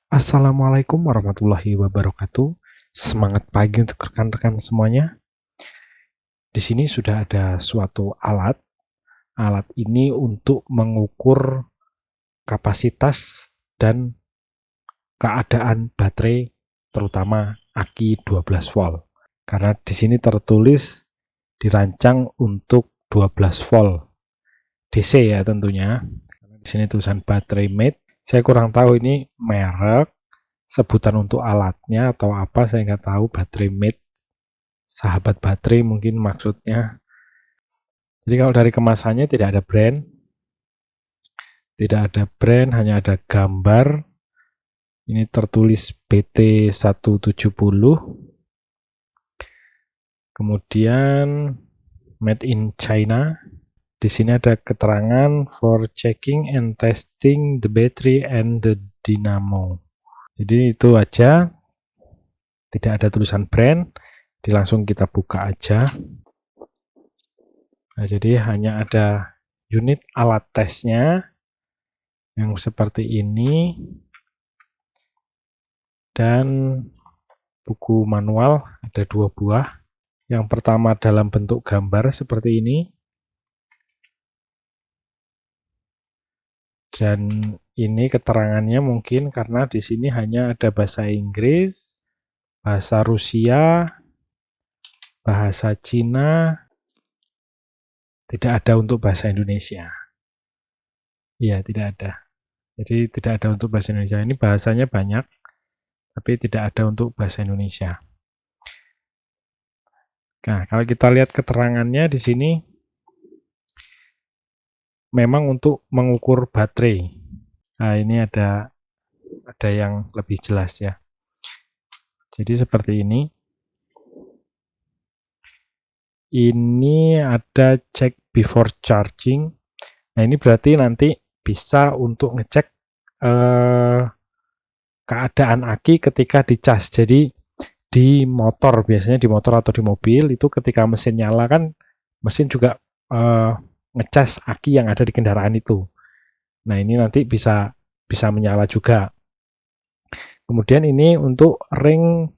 Assalamualaikum warahmatullahi wabarakatuh. Semangat pagi untuk rekan-rekan semuanya. Di sini sudah ada suatu alat. Alat ini untuk mengukur kapasitas dan keadaan baterai, terutama aki 12 volt. Karena di sini tertulis dirancang untuk 12 volt DC ya tentunya. Di sini tulisan baterai mate. Saya kurang tahu ini merek, sebutan untuk alatnya atau apa, saya nggak tahu. Baterai mate, sahabat baterai mungkin maksudnya. Jadi kalau dari kemasannya tidak ada brand, hanya ada gambar. Ini tertulis BT170. Kemudian made in China. Di sini ada keterangan for checking and testing the battery and the dynamo. Jadi itu aja, tidak ada tulisan brand. Jadi langsung kita buka aja. Nah, jadi hanya ada unit alat tesnya yang seperti ini dan buku manual ada 2 buah. Yang pertama dalam bentuk gambar seperti ini, dan ini keterangannya mungkin karena di sini hanya ada bahasa Inggris, bahasa Rusia, bahasa Cina, tidak ada untuk bahasa Indonesia. Iya, tidak ada. Jadi tidak ada untuk bahasa Indonesia. Ini bahasanya banyak, tapi tidak ada untuk bahasa Indonesia. Nah, kalau kita lihat keterangannya di sini, memang untuk mengukur baterai. Nah, ini ada yang lebih jelas ya. Jadi seperti ini. Ini ada check before charging. Nah, ini berarti nanti bisa untuk ngecek keadaan aki ketika dicas. Jadi di motor, biasanya di motor atau di mobil itu ketika mesin nyala kan mesin juga ngecas aki yang ada di kendaraan itu. Nah, ini nanti bisa menyala juga. Kemudian ini untuk ring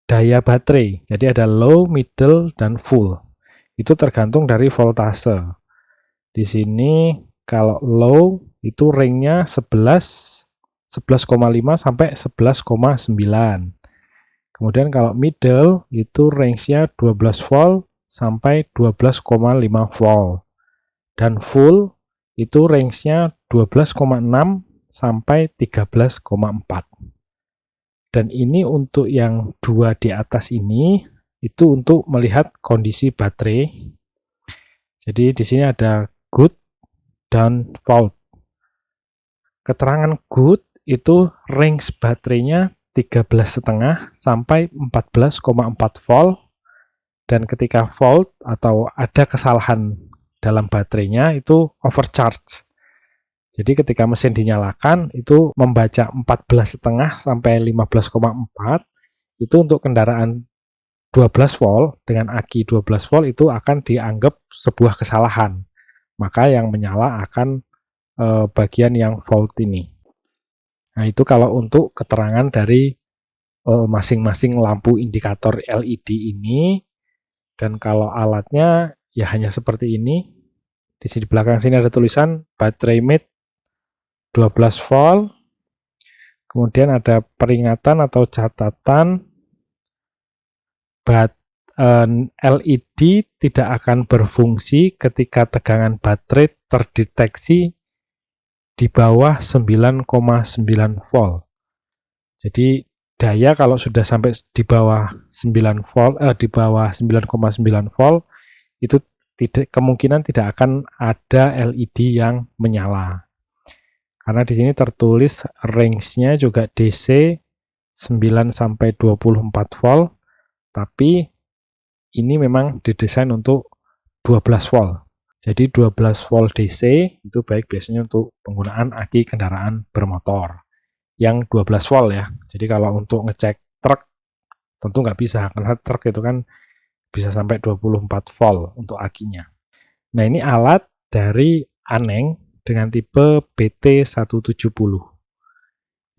daya baterai. Jadi ada low, middle, dan full. Itu tergantung dari voltase. Di sini kalau low itu ringnya 11,5 sampai 11,9. Kemudian kalau middle itu range-nya 12 volt sampai 12,5 volt. Dan full itu range-nya 12,6 sampai 13,4. Dan ini untuk yang 2 di atas ini itu untuk melihat kondisi baterai. Jadi di sini ada good dan fault. Keterangan good itu range baterainya 13,5 sampai 14,4 volt, dan ketika fault atau ada kesalahan dalam baterainya itu overcharge. Jadi ketika mesin dinyalakan itu membaca 14,5 sampai 15,4. Itu untuk kendaraan 12 volt dengan aki 12 volt itu akan dianggap sebuah kesalahan. Maka yang menyala akan bagian yang fault ini. Nah, itu kalau untuk keterangan dari masing-masing lampu indikator LED ini. Dan kalau alatnya ya hanya seperti ini. Di sini belakang sini ada tulisan baterai mate 12 volt. Kemudian ada peringatan atau catatan LED tidak akan berfungsi ketika tegangan baterai terdeteksi di bawah 9,9 volt. Jadi daya kalau sudah sampai di bawah 9 volt, di bawah 9,9 volt itu kemungkinan tidak akan ada LED yang menyala. Karena di sini tertulis range-nya juga DC 9 sampai 24 volt, tapi ini memang didesain untuk 12 volt. Jadi 12 volt DC itu baik biasanya untuk penggunaan aki kendaraan bermotor yang 12 volt ya. Jadi kalau untuk ngecek truk tentu nggak bisa, karena truk itu kan bisa sampai 24 volt untuk akinya. Nah, ini alat dari Aneng dengan tipe BT170.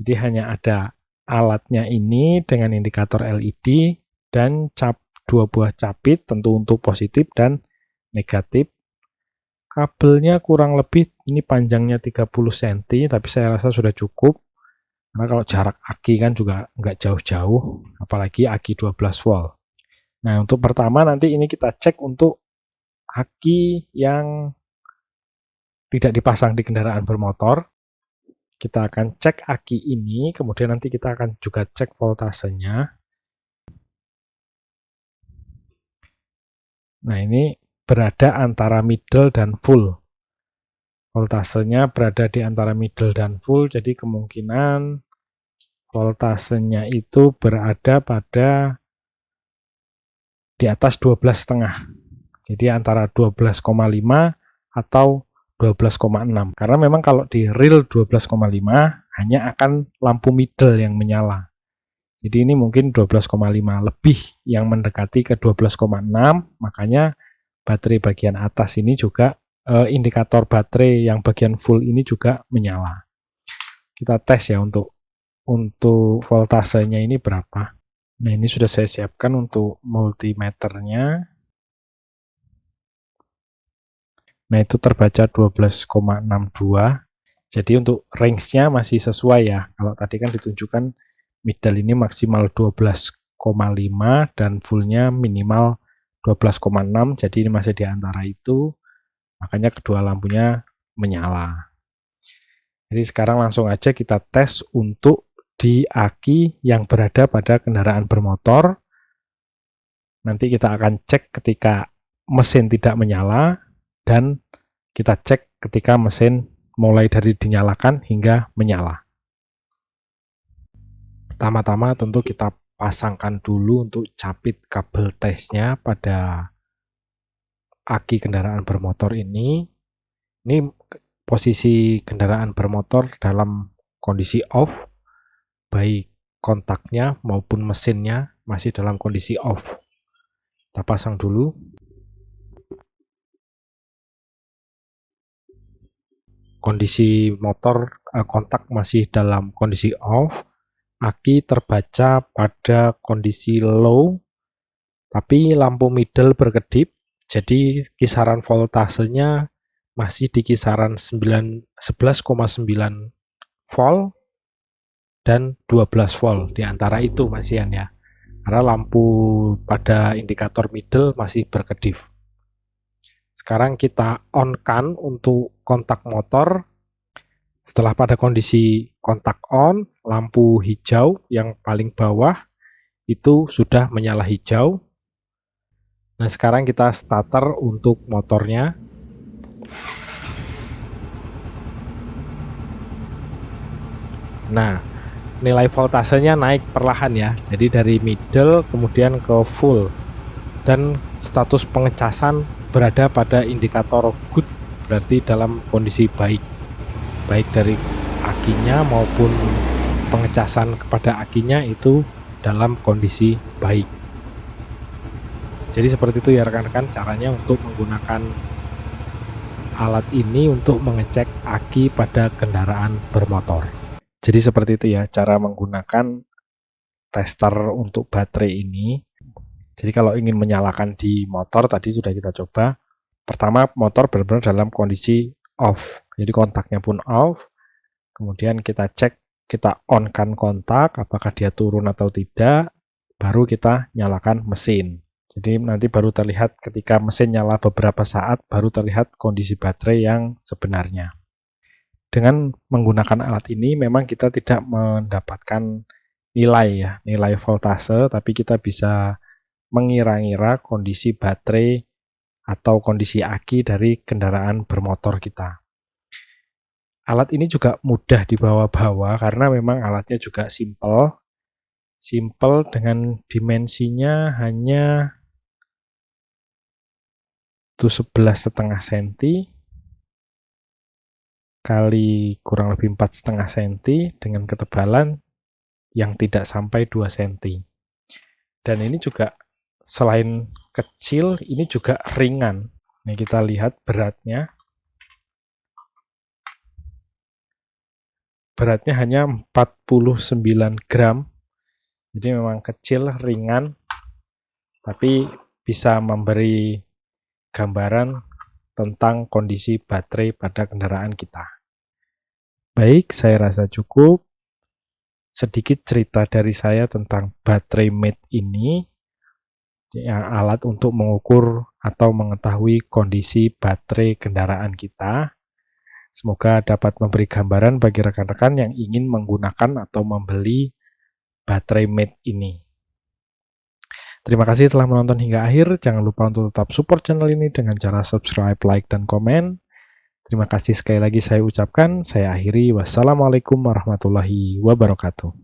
Jadi hanya ada alatnya ini dengan indikator LED dan dua buah capit, tentu untuk positif dan negatif. Kabelnya kurang lebih ini panjangnya 30 cm, tapi saya rasa sudah cukup. Karena kalau jarak aki kan juga nggak jauh-jauh, apalagi aki 12 volt. Nah, untuk pertama nanti ini kita cek untuk aki yang tidak dipasang di kendaraan bermotor. Kita akan cek aki ini, kemudian nanti kita akan juga cek voltasenya. Nah, ini berada antara middle dan full. Voltasenya berada di antara middle dan full, jadi kemungkinan voltasenya itu berada pada di atas 12,5. Jadi antara 12,5 atau 12,6. Karena memang kalau di real 12,5 hanya akan lampu middle yang menyala. Jadi ini mungkin 12,5 lebih yang mendekati ke 12,6, makanya baterai bagian atas ini juga indikator baterai yang bagian full ini juga menyala. Kita tes ya untuk voltasenya ini berapa. Nah, ini sudah saya siapkan untuk multimeternya. Nah, itu terbaca 12,62. Jadi untuk range-nya masih sesuai ya. Kalau tadi kan ditunjukkan middle ini maksimal 12,5 dan full-nya minimal 12,6. Jadi ini masih di antara itu. Makanya kedua lampunya menyala. Jadi sekarang langsung aja kita tes untuk di aki yang berada pada kendaraan bermotor. Nanti kita akan cek ketika mesin tidak menyala dan kita cek ketika mesin mulai dari dinyalakan hingga menyala. Pertama-tama tentu kita pasangkan dulu untuk capit kabel tesnya pada aki kendaraan bermotor ini. Ini posisi kendaraan bermotor dalam kondisi off, baik kontaknya maupun mesinnya masih dalam kondisi off. Kita pasang dulu. Kondisi motor kontak masih dalam kondisi off, aki terbaca pada kondisi low, tapi lampu middle berkedip, jadi kisaran voltasenya masih di kisaran 11,9 volt dan 12 volt, di antara itu masihan ya, karena lampu pada indikator middle masih berkedip. Sekarang kita on-kan untuk kontak motor. Setelah pada kondisi kontak on, lampu hijau yang paling bawah itu sudah menyala hijau. Nah, sekarang kita starter untuk motornya. Nah, nilai voltasenya naik perlahan ya. Jadi dari middle kemudian ke full. Dan status pengecasan berada pada indikator good, berarti dalam kondisi baik. Baik dari akinya maupun pengecasan kepada akinya itu dalam kondisi baik. Jadi seperti itu ya rekan-rekan caranya untuk menggunakan alat ini untuk mengecek aki pada kendaraan bermotor. Jadi seperti itu ya cara menggunakan tester untuk baterai ini. Jadi kalau ingin menyalakan di motor tadi sudah kita coba. Pertama motor benar-benar dalam kondisi off. Jadi kontaknya pun off. Kemudian kita cek, kita on-kan kontak, apakah dia turun atau tidak. Baru kita nyalakan mesin. Jadi nanti baru terlihat ketika mesin nyala beberapa saat, baru terlihat kondisi baterai yang sebenarnya. Dengan menggunakan alat ini memang kita tidak mendapatkan nilai ya, nilai voltase, tapi kita bisa mengira-ngira kondisi baterai atau kondisi aki dari kendaraan bermotor kita. Alat ini juga mudah dibawa-bawa karena memang alatnya juga simple dengan dimensinya hanya 11,5 cm kali kurang lebih 4,5 cm dengan ketebalan yang tidak sampai 2 cm. Dan ini juga selain kecil, ini juga ringan. Ini kita lihat beratnya. beratnya hanya 49 gram. Jadi memang kecil, ringan, tapi bisa memberi gambaran tentang kondisi baterai pada kendaraan kita. Baik, saya rasa cukup. Sedikit cerita dari saya tentang baterai mate ini, ya, alat untuk mengukur atau mengetahui kondisi baterai kendaraan kita. Semoga dapat memberi gambaran bagi rekan-rekan yang ingin menggunakan atau membeli baterai mate ini. Terima kasih telah menonton hingga akhir. Jangan lupa untuk tetap support channel ini dengan cara subscribe, like, dan komen. Terima kasih sekali lagi saya ucapkan. Saya akhiri. Wassalamualaikum warahmatullahi wabarakatuh.